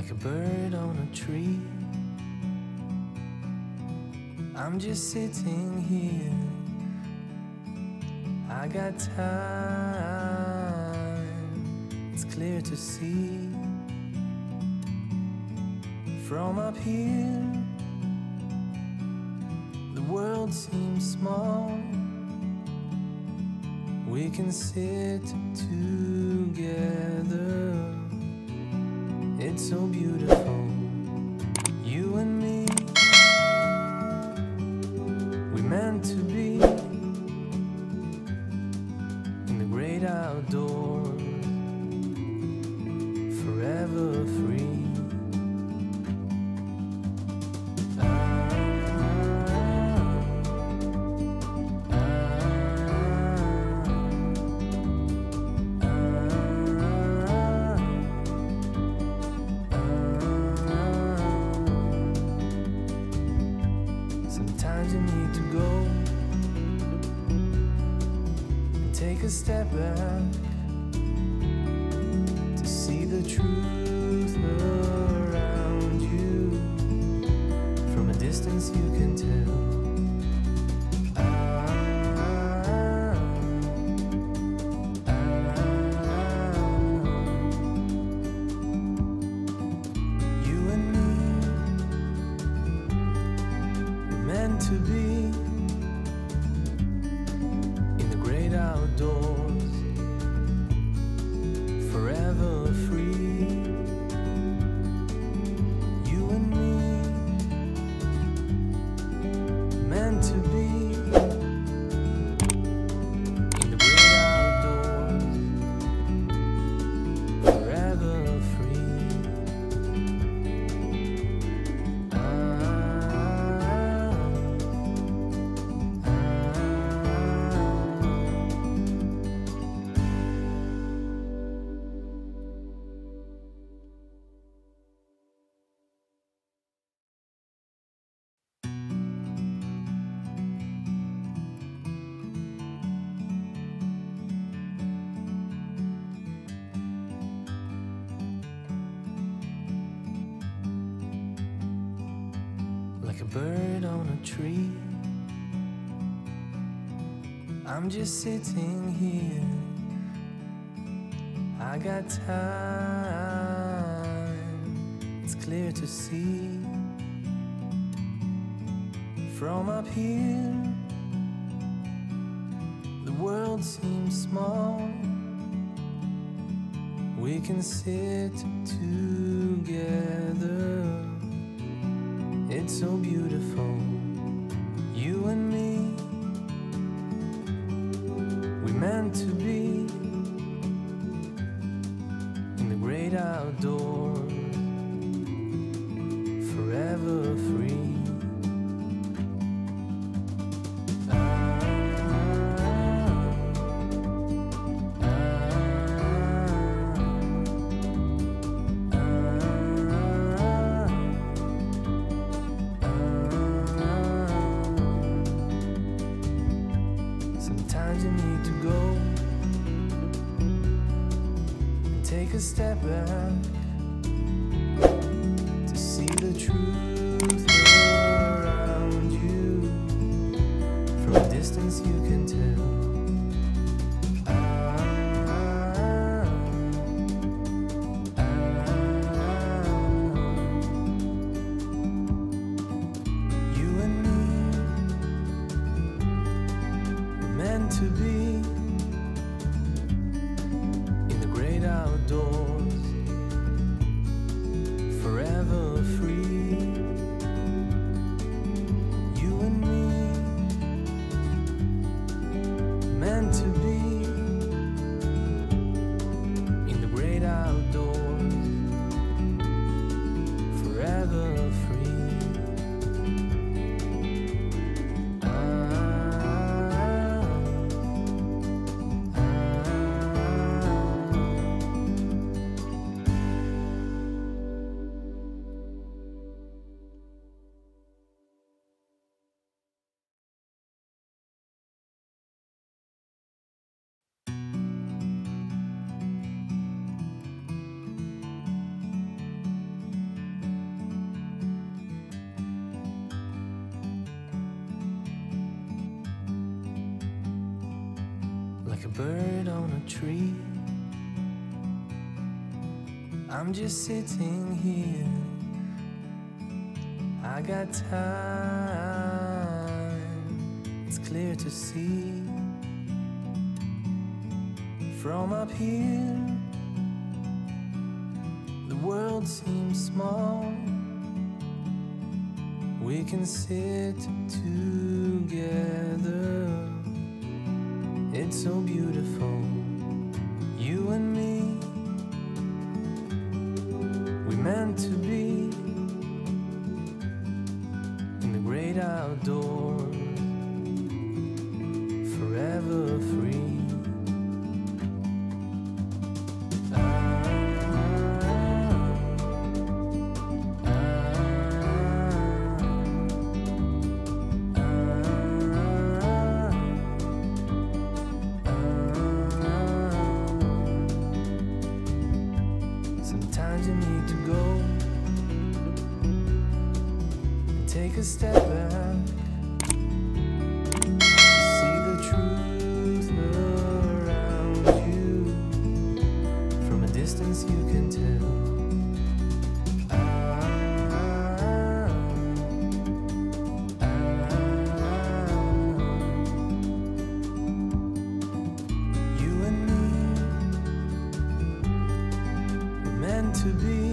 like a bird on a tree. I'm just sitting here, I got time, it's clear to see. From up here, the world seems small. We can sit together, it's so beautiful. You and me, we meant to be in the great outdoors, forever free. Sometimes you need to go and take a step back to see the truth around you. From a distance you can tell. You and me, we're meant to be in the great outdoors, forever free. You and me, meant to be in the great outdoors, forever free. Like a bird on a tree, I'm just sitting here, I got time, it's clear to see. From up here, the world seems small. We can sit together, it's so beautiful. You and me, we meant to be in the great outdoors, forever free. Sometimes you need to go and take a step back to see the truth around you. From a distance you can tell. You and me, we're meant to be in the great outdoors, forever free. You and me, meant to be in the great outdoors, forever free. like a bird on a tree. I'm just sitting here, I got time, it's clear to see. From up here, the world seems small. We can sit together, it's so beautiful, you and me. We meant to be in the great outdoors, forever free. Sometimes you need to go and take a step back, see the truth around you. From a distance you can tell. You and me, we're meant to be